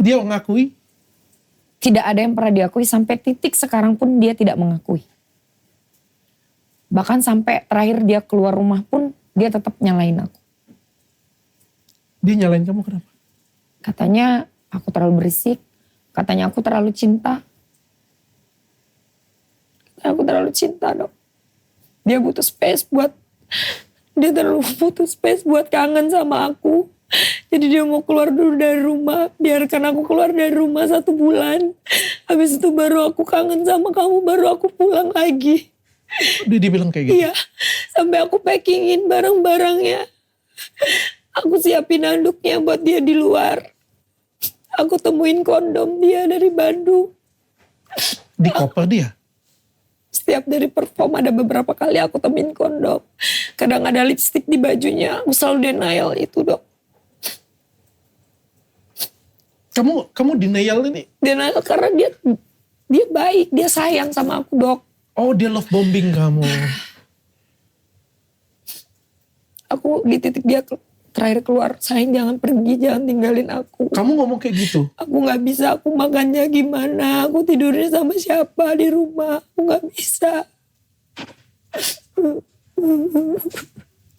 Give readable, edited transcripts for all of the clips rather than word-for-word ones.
Dia mengakui? Tidak ada yang pernah diakui, sampai titik sekarang pun dia tidak mengakui. Bahkan sampai terakhir dia keluar rumah pun dia tetap nyalain aku. Dia nyalain kamu kenapa? Katanya aku terlalu berisik, katanya aku terlalu cinta. Aku terlalu cinta dok. Dia butuh space dia terlalu butuh space buat kangen sama aku. Jadi dia mau keluar dulu dari rumah. Biarkan aku keluar dari rumah 1 bulan. Habis itu baru aku kangen sama kamu, baru aku pulang lagi. Dia bilang kayak gitu? Iya, sampai aku packingin barang-barangnya. Aku siapin handuknya buat dia di luar. Aku temuin kondom dia dari Bandung. Di koper dia? Setiap dari perform ada beberapa kali aku temuin kondom. Kadang ada lipstick di bajunya. Aku selalu denial itu dok. Kamu denial ini? Denial karena dia baik, dia sayang sama aku dok. Oh dia love bombing kamu. Aku di titik dia terakhir keluar, sayang jangan pergi, jangan tinggalin aku. Kamu ngomong kayak gitu? Aku gak bisa, aku makannya gimana, aku tidurnya sama siapa di rumah, aku gak bisa.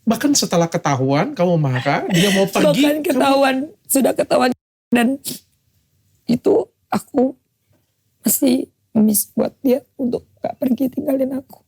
Bahkan setelah ketahuan kamu marah, dia mau pergi. Bahkan ketahuan, sudah ketahuan. Dan itu aku masih miss buat dia untuk gak pergi tinggalin aku.